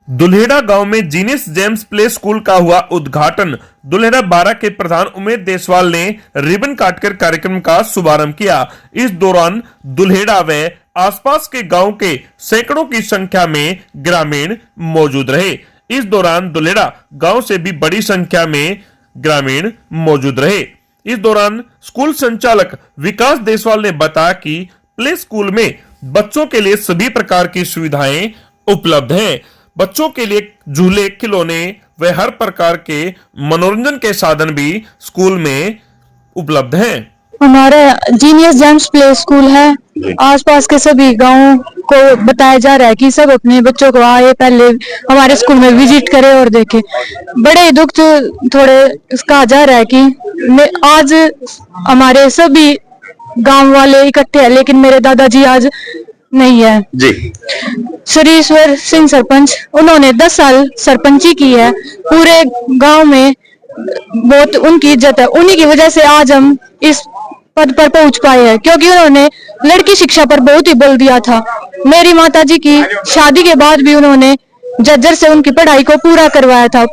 दुल्हेड़ा गांव में जीनिस James play school का हुआ उद्घाटन। दुल्हेड़ा 12 के प्रधान उमेश देसवाल ने रिबन काटकर कार्यक्रम का शुभारंभ किया। इस दौरान दुल्हेड़ा व आसपास के गांव के सैकड़ों की संख्या में ग्रामीण मौजूद रहे। इस दौरान दुल्हेड़ा गांव से भी बड़ी संख्या में ग्रामीण मौजूद रहे। इस दौरान स्कूल संचालक विकास देसवाल ने बताया कि प्ले स्कूल में बच्चों के लिए सभी प्रकार की सुविधाएं उपलब्ध हैं। बच्चों के लिए झूले, खिलौने व हर प्रकार के मनोरंजन के साधन भी स्कूल में उपलब्ध हैं। हमारा जीनियस जेम्स प्ले स्कूल है। आसपास के सभी गांवों को बताया जा रहा है कि सब अपने बच्चों को आए, पहले हमारे स्कूल में विजिट करें और देखें। बड़े दुख थोड़े कहा जा रहा है कि आज हमारे सभी गांव वाले इकट्ठे हैं, लेकिन मेरे दादाजी आज नहीं है जी। श्रीश्वर सिंह सरपंच, उन्होंने 10 साल सरपंची की है। पूरे गांव में बहुत उनकी इज्जत है। उन्हीं की वजह से आज हम इस पद पर पहुंच पाए हैं, क्योंकि उन्होंने लड़की शिक्षा पर बहुत ही बल दिया था। मेरी माताजी की शादी के बाद भी उन्होंने झज्जर से उनकी पढ़ाई को पूरा करवाया था।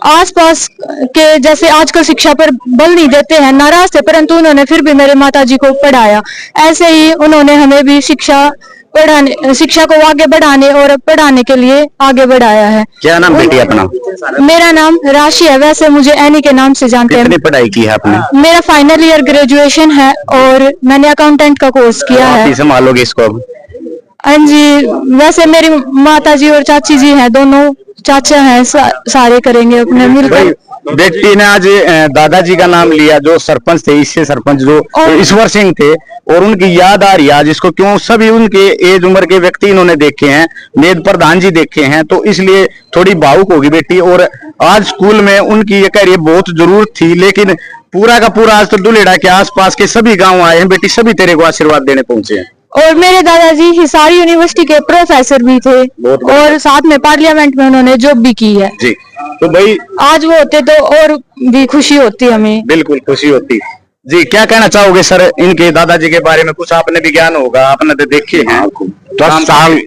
आसपास के जैसे आजकल शिक्षा पर बल नहीं देते हैं, नाराज थे, परंतु उन्होंने फिर भी मेरे माताजी को पढ़ाया। ऐसे ही उन्होंने हमें भी शिक्षा को आगे बढ़ाने और पढ़ाने के लिए आगे बढ़ाया है। क्या नाम बेटी अपना? मेरा नाम राशि है, वैसे मुझे एनी के नाम से जानते हैं। कितनी पढ़ाई की है आपने? मेरा फाइनल ईयर ग्रेजुएशन है और मैंने अकाउंटेंट का कोर्स किया है। आप संभालोगे इसको अब? हाँ जी, वैसे मेरी माताजी और चाची जी हैं, दोनों चाचा हैं, सारे करेंगे अपने मिलकर। बेटी ने आज दादाजी का नाम लिया, जो सरपंच थे, इससे सरपंच जो ईश्वर सिंह थे, और उनकी याद आ रही है आज इसको, क्यों सभी उनके एज उम्र के व्यक्ति इन्होंने देखे हैं, मेद प्रधान जी देखे हैं, तो इसलिए थोड़ी भावुक होगी बेटी। और आज स्कूल में उनकी ये कह रही है बहुत जरूरत थी, लेकिन पूरा का पूरा आज तो दुल्हेड़ा के आसपास के सभी गाँव आए हैं। बेटी सभी तेरे को आशीर्वाद देने पहुंचे हैं। और मेरे दादाजी हिसार यूनिवर्सिटी के प्रोफेसर भी थे और साथ में पार्लियामेंट में उन्होंने जॉब भी की है जी। तो भाई आज वो होते तो और भी खुशी होती हमें। बिल्कुल खुशी होती जी। क्या कहना चाहोगे सर इनके दादाजी के बारे में? कुछ आपने भी ज्ञान होगा, आपने तो देखे हैं। 10 साल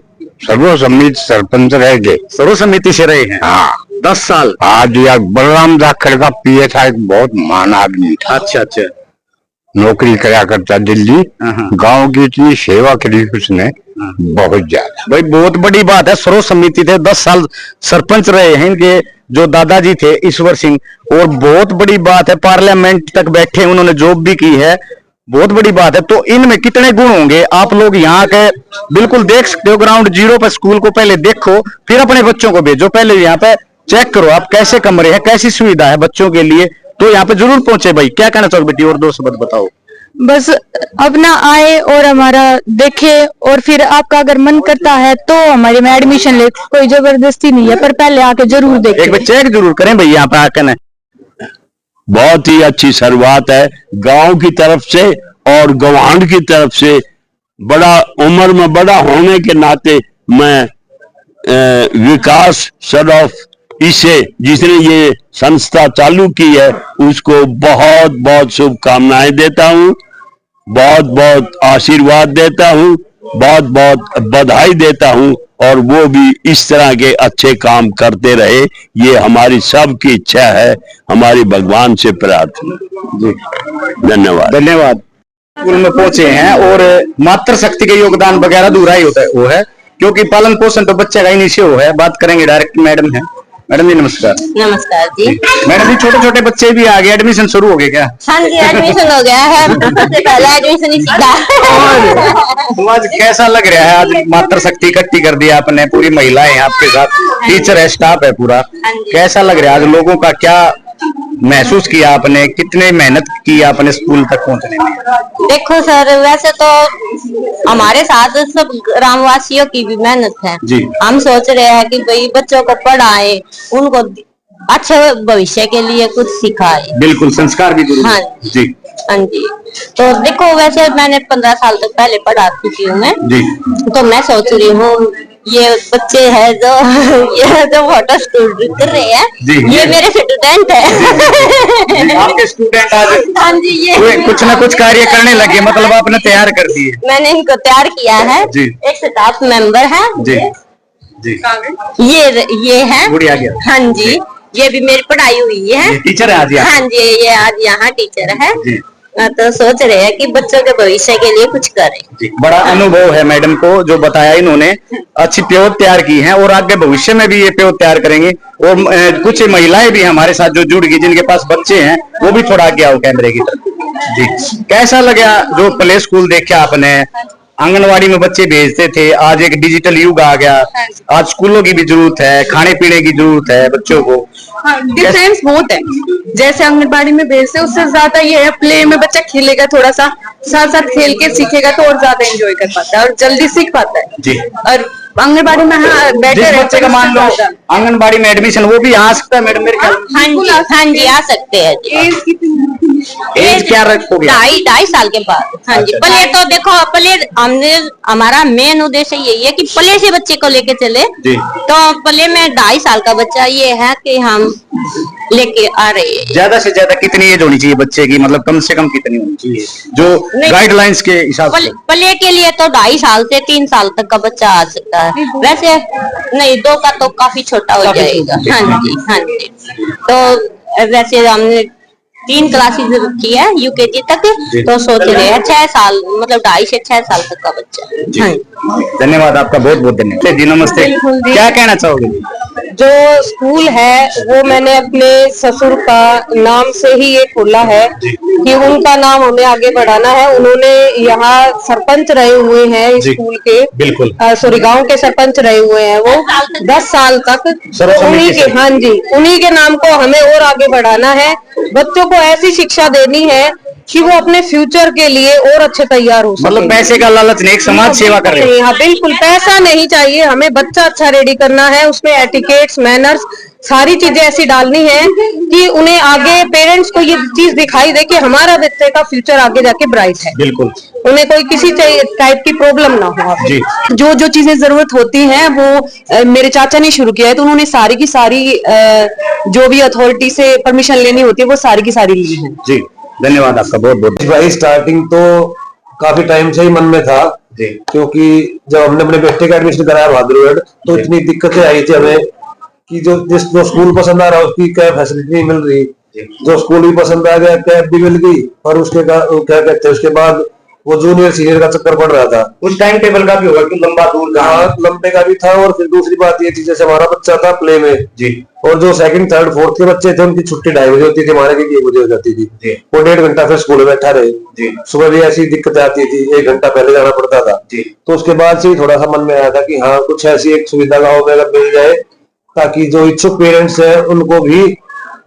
सर्वसम्मित सरपंच रह गए, सर्वसम्मिति से रहे हैं। हाँ 10 साल। आज यह बलराम जाखड़ का पीए था, एक बहुत महान आदमी था। अच्छा। नौकरी कराया करता दिल्ली। गांव की इतनी सेवा करी उसने, बहुत ज्यादा। भाई बहुत बड़ी बात है, सर्वसम्मिति थे, 10 साल सरपंच रहे हैं इनके जो दादाजी थे ईश्वर सिंह, और बहुत बड़ी बात है पार्लियामेंट तक बैठे, उन्होंने जॉब भी की है, बहुत बड़ी बात है। तो इनमें कितने गुण होंगे आप लोग यहाँ के बिल्कुल देख सकते हो। ग्राउंड जीरो पर स्कूल को पहले देखो, फिर अपने बच्चों को भेजो। पहले यहाँ पे चेक करो आप कैसे कमरे हैं, कैसी सुविधा है बच्चों के लिए, तो यहाँ पे जरूर पहुंचे। भाई क्या कहना चाहोगे बेटी? और 2 शब्द बताओ। बस अपना आए और हमारा देखे, और फिर आपका अगर मन करता है तो हमारे में एडमिशन ले। कोई जबरदस्ती नहीं है, पर पहले आके जरूर देखें। एक बार चेक जरूर करें भाई यहाँ पे आकर। बहुत ही अच्छी शुरुआत है गांव की तरफ से और गवांड की तरफ से। बड़ा उम्र में बड़ा होने के नाते मैं विकास सर ऑफ इसे जिसने ये संस्था चालू की है उसको बहुत बहुत शुभकामनाएं देता हूँ, बहुत बहुत आशीर्वाद देता हूँ, बहुत बहुत बधाई देता हूँ, और वो भी इस तरह के अच्छे काम करते रहे, ये हमारी सबकी इच्छा है, हमारी भगवान से प्रार्थना जी। धन्यवाद। स्कूल में पहुंचे हैं और मातृशक्ति के योगदान वगैरह अधूरा ही होता है, वो है क्योंकि पालन पोषण तो बच्चे का ही नीचे हो है। बात करेंगे डायरेक्ट मैडम है। मैडम जी नमस्कार। नमस्कार जी। मैडम जी छोटे छोटे बच्चे भी आ गए, एडमिशन शुरू हो गए क्या? हाँ जी एडमिशन हो गया है, सबसे पहले एडमिशन ही सीखा। तो आज कैसा लग रहा है? आज मातृशक्ति इकट्ठी कर दिया आपने, पूरी महिलाएं आपके साथ, टीचर है, स्टाफ है पूरा, कैसा लग रहा है आज? लोगों का क्या महसूस किया आपने? कितने मेहनत की आपने स्कूल तक पहुंचने में? देखो सर, वैसे तो हमारे साथ सब ग्रामवासियों की भी मेहनत है जी। हम सोच रहे हैं कि भाई बच्चों को पढ़ाए, उनको अच्छे भविष्य के लिए कुछ सिखाए। बिल्कुल, संस्कार भी जरूरी है। हाँ जी। हाँ जी। तो देखो वैसे मैंने 15 साल तक पहले पढ़ा चुकी हूँ मैं जी। तो मैं सोच रही हूँ ये बच्चे हैं जो फोटो स्टूड कर रहे हैं, ये मेरे स्टूडेंट है। आपके स्टूडेंट आज हाँ जी, ये कुछ ना कुछ कार्य करने लगे, मतलब आपने तैयार कर दिए? मैंने इनको तैयार किया है। एक स्टाफ मेंबर है जी। ये है गुड़िया गया। हाँ जी, ये भी मेरी पढ़ाई हुई है। टीचर है आज यहाँ? हाँ जी, ये आज यहाँ टीचर है। जी। तो सोच रहे हैं कि बच्चों के भविष्य के लिए कुछ करें। जी, बड़ा अनुभव है मैडम को, जो बताया इन्होंने, अच्छी प्योत तैयार की है और आगे भविष्य में भी ये प्योत तैयार करेंगे। और कुछ महिलाएं भी हमारे साथ जो जुड़ गई, जिनके पास बच्चे हैं, वो भी थोड़ा आगे आओ कैमरे की तरफ। जी, कैसा लगा जो प्ले स्कूल देखा आपने? आंगनवाड़ी में बच्चे भेजते थे, आज एक डिजिटल युग आ गया, आज स्कूलों की भी जरूरत है, खाने पीने की जरूरत है बच्चों को। डिफरेंस बहुत है। जैसे आंगनबाड़ी में भेजते उससे ज्यादा ये है प्ले में बच्चा खेलेगा, थोड़ा सा साथ साथ खेल के सीखेगा तो और ज्यादा एंजॉय कर पाता है और जल्दी सीख पाता है जी। और आंगनबाड़ी में हाँ जिस बच्चे का मान लो आंगनबाड़ी में एडमिशन, वो भी आ सकता है मैडम मेरे ख्याल में? हाँ जी आ सकते हैं जी। एज कितनी? एज क्या रखोगे? 2.5 साल के बाद। हाँ जी, अच्छा। प्ले तो देखो, प्ले हमने हमारा मेन उद्देश्य यही है कि प्ले से बच्चे को लेके चले। जी। तो प्ले में 2.5 साल का बच्चा ये है कि हम लेके आ रहे हैं। ज्यादा से ज्यादा कितनी एज होनी चाहिए बच्चे की, मतलब कम से कम कितनी होनी चाहिए जो गाइडलाइंस के हिसाब से? प्ले के लिए तो 2.5 साल से 3 साल तक का बच्चा आ सकता है। वैसे नहीं, 2 का तो काफी छोटा हो जाएगा। हाँ जी हाँ जी। तो वैसे हमने 3 क्लासेस रखी है यूकेजी तक, तो सोच रहे हैं 6 साल, मतलब 2.5 से 6 साल तक का बच्चा। हाँ। धन्यवाद आपका, बहुत बहुत धन्यवाद जी। नमस्ते, क्या कहना चाहोगे? जो स्कूल है वो मैंने अपने ससुर का नाम से ही ये खोला है कि उनका नाम हमें आगे बढ़ाना है। उन्होंने यहाँ सरपंच रहे हुए हैं इस स्कूल के, बिल्कुल सॉरी गांव के सरपंच रहे हुए हैं वो 10 साल तक। तो उन्हीं के, हाँ जी, उन्हीं के नाम को हमें और आगे बढ़ाना है। बच्चों को ऐसी शिक्षा देनी है कि वो अपने फ्यूचर के लिए और अच्छे तैयार हो सके। मतलब पैसे का लालच नहीं, एक समाज सेवा कर रहे हो? हाँ बिल्कुल, पैसा नहीं चाहिए हमें, बच्चा अच्छा रेडी करना है, उसमें एटिकेट्स, मैनर्स, सारी चीजें ऐसी डालनी है कि उन्हें आगे पेरेंट्स को ये चीज दिखाई दे कि हमारा बच्चे का फ्यूचर आगे जाके ब्राइट है। बिल्कुल, उन्हें कोई किसी टाइप की प्रॉब्लम ना हो। जी। जो जो चीजें जरूरत होती हैं वो मेरे चाचा ने शुरू किया है, तो उन्होंने सारी की सारी जो भी अथॉरिटी से परमिशन लेनी होती है वो सारी की सारी ली है। जी, धन्यवाद आपका बहुत बहुत। भाई स्टार्टिंग तो काफी टाइम से ही मन में था जी, क्योंकि जब हमने अपने बेटे का एडमिशन कराया बहादुरगढ़, तो इतनी दिक्कतें आई थी हमें कि जो स्कूल पसंद आ रहा है उसकी क्या फैसिलिटी नहीं मिल रही, जो स्कूल भी पसंद आ गया कैब भी मिल गई, और उसके क्या कहते हैं उसके बाद वो जूनियर सीनियर का चक्कर पड़ रहा था। उस टाइम टेबल का भी होगा कि लंबा दूर का? हाँ, लंबे का भी था। और फिर दूसरी बात ये थी, जैसे हमारा बच्चा था प्ले में जी, और जो सेकंड थर्ड फोर्थ के बच्चे थे उनकी छुट्टी 2:30 बजे होती थी, हमारे की 1 बजे हो जाती थी। वो 1.5 घंटा फिर स्कूल में बैठा रहे जी। सुबह भी ऐसी दिक्कत आती थी, 1 घंटा पहले जाना पड़ता था जी। तो उसके बाद से ही थोड़ा सा मन में आया था कि हाँ कुछ ऐसी एक सुविधा गाँव में अगर मिल जाए ताकि जो इच्छुक पेरेंट्स है उनको भी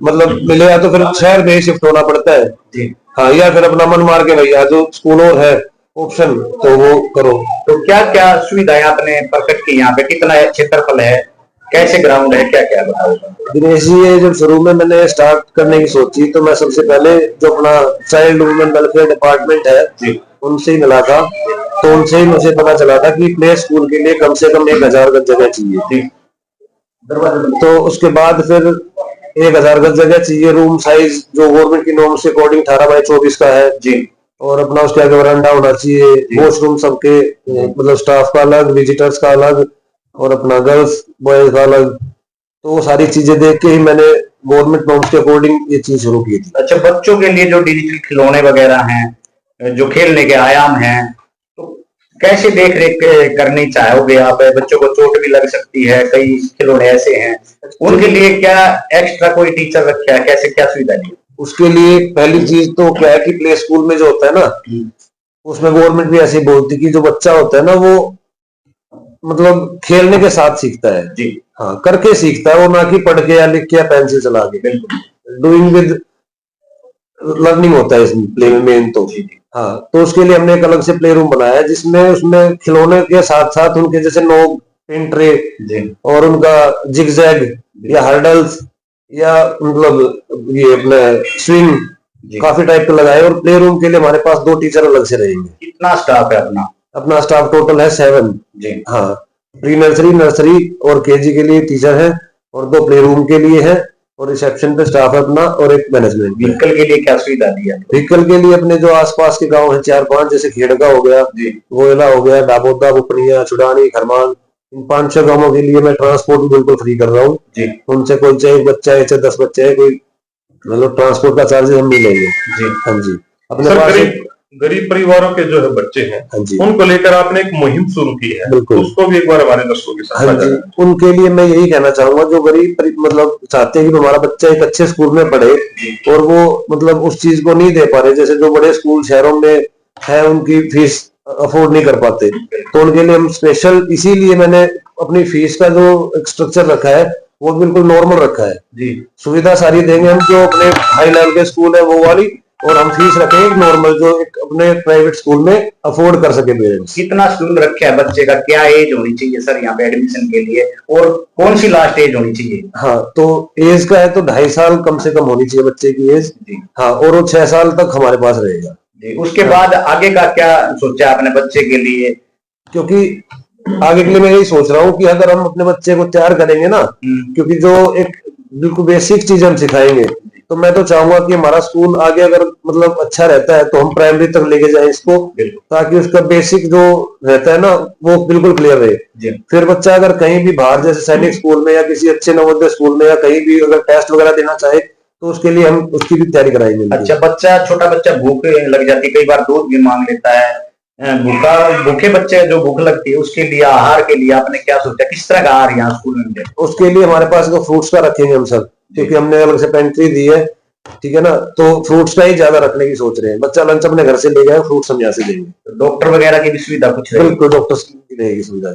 मतलब मिले, या तो फिर शहर में शिफ्ट होना पड़ता है जी। हाँ, या फिर अपना मन मार के भैया जो स्कूल और है ऑप्शन तो वो करो। तो क्या क्या सुविधाएं आपने प्रकट की यहाँ पे? कितना क्षेत्रफल है, कैसे ग्राउंड है, क्या क्या बताओ? दिनेश जी, ये जब शुरू में मैंने स्टार्ट करने की सोची तो मैं सबसे पहले जो अपना चाइल्ड वुमेन वेलफेयर डिपार्टमेंट है जी, उनसे ही मिला था। तो उनसे ही मुझे पता चला था कि प्ले स्कूल के लिए कम से कम 1000 गज जगह चाहिए थी। तो उसके बाद फिर 1000 गज जगह चाहिए, रूम साइज जो गवर्नमेंट की नॉर्म्स के अकॉर्डिंग 18x24 का है जी। और अपना उसके आगे वरांडा होना चाहिए, वॉशरूम सबके मतलब स्टाफ का अलग, विजिटर्स का अलग, और अपना गर्ल्स बॉयज का अलग। तो वो सारी चीजें देख के ही मैंने गवर्नमेंट नॉर्म्स के अकॉर्डिंग ये चीज शुरू की थी। अच्छा, बच्चों के लिए जो डिजिटल खिलौने वगैरह हैं, जो खेलने के आयाम हैं, तो कैसे देख रेख करनी चाहोगे आप? बच्चों को चोट भी लग सकती है, कई खिलौने ऐसे हैं, उनके लिए क्या एक्स्ट्रा कोई टीचर रखा है, कैसे क्या सुविधा दी? उसके लिए पहली चीज तो क्या है कि प्ले स्कूल में जो होता है ना, उसमें गवर्नमेंट भी ऐसे बोलती कि जो बच्चा होता है ना वो मतलब खेलने के साथ सीखता है जी। हाँ, करके सीखता है, वो ना कि पढ़ के या लिख के या पेंसिल चला के। बिल्कुल, डूइंग विद लर्निंग होता है इसमें प्ले में मेन तो। हाँ, तो उसके लिए हमने एक अलग से प्ले रूम बनाया है जिसमें उसमें खिलौने के साथ साथ उनके जैसे नोक, पिन ट्रे और उनका जिगजैग या हर्डल्स या मतलब ये अपने स्विंग काफी टाइप के लगाए। और प्ले रूम के लिए हमारे पास 2 टीचर अलग से रहेंगे। कितना स्टाफ है अपना? अपना स्टाफ टोटल है 7 जी। हाँ, प्री नर्सरी, नर्सरी और केजी के लिए टीचर है, और 2 प्ले रूम के लिए है, और रिसेप्शन पे स्टाफ है अपना, और एक मैनेजमेंट। व्हीकल के लिए क्या सुविधा दी है? व्हीकल के लिए अपने जो आसपास के गांव हैं 4-5, जैसे खेड़गा हो गया, गोयला हो गया, डाबोदा, बुपनिया, चुड़ानी, खरमान, इन 5-6 गांवों के लिए मैं ट्रांसपोर्ट भी बिल्कुल फ्री कर रहा हूँ जी उनसे कोई चाहे बच्चा है चाहे 10 बच्चे है कोई मतलब ट्रांसपोर्ट का चार्जेस हम नहीं लेंगे जी हाँ जी अपने सर, पास गरीब परिवारों के जो है बच्चे हैं, हाँ जी उनको लेकर आपने एक मुहिम शुरू की है, बिल्कुल। उसको भी एक बार हमारे दर्शकों के साथ हाँ साझा जी करें। उनके लिए मैं यही कहना चाहूंगा जो मतलब चाहते हैं कि हमारा बच्चा एक अच्छे स्कूल में पढ़े और वो मतलब उस चीज को नहीं दे पा रहे, जैसे जो बड़े स्कूल शहरों में है उनकी फीस अफोर्ड नहीं कर पाते, तो उनके लिए हम स्पेशल इसीलिए मैंने अपनी फीस का जो स्ट्रक्चर रखा है वो बिल्कुल नॉर्मल रखा है जी सुविधा सारी देंगे हम जो अपने हाई लेवल के स्कूल है वो वाली, और हम फीस रखेंगे नॉर्मल जो एक अपने प्राइवेट स्कूल में अफोर्ड कर सके पेरेंट्स। कितना स्कूल रखा है बच्चे का, क्या एज होनी चाहिए सर यहाँ पे एडमिशन के लिए, और कौन सी लास्ट एज होनी चाहिए? हाँ तो एज का है तो 2.5 साल कम से कम होनी चाहिए बच्चे की एज जी हाँ, और वो 6 साल तक हमारे पास रहेगा जी। उसके बाद आगे का क्या सोचा आपने बच्चे के लिए? क्योंकि आगे के लिए मैं यही सोच रहा हूँ कि अगर हम अपने बच्चे को तैयार करेंगे ना, क्योंकि जो एक बिल्कुल बेसिक चीज हम सिखाएंगे, तो मैं तो चाहूंगा कि हमारा स्कूल आगे अगर मतलब अच्छा रहता है तो हम प्राइमरी तक लेके जाएं इसको, ताकि उसका बेसिक जो रहता है ना वो बिल्कुल क्लियर रहे। फिर बच्चा अगर कहीं भी बाहर जैसे सैनिक स्कूल में या किसी अच्छे नवोदय स्कूल में या कहीं भी अगर टेस्ट वगैरह देना चाहे तो उसके लिए हम उसकी भी तैयारी कराएंगे। अच्छा, बच्चा छोटा बच्चा भूख लग जाती है, कई बार दूध भी मांग लेता है, भूखे बच्चे जो भूख लगती है उसके लिए आहार के लिए आपने क्या सोचा, किस तरह का आहार यहाँ स्कूल में? उसके लिए हमारे पास तो फ्रूट्स का रखेंगे हम सर, क्योंकि हमने अलग से पेंट्री दी है, ठीक है ना, तो फ्रूट्स का ही ज्यादा रखने की सोच रहे हैं। बच्चा लंच अपने घर से ले जाए, फ्रूट्स हम यहाँ से देंगे। डॉक्टर वगैरह की भी सुविधा कुछ रहेगी? बिल्कुल डॉक्टर्स की रहेगी सुविधा।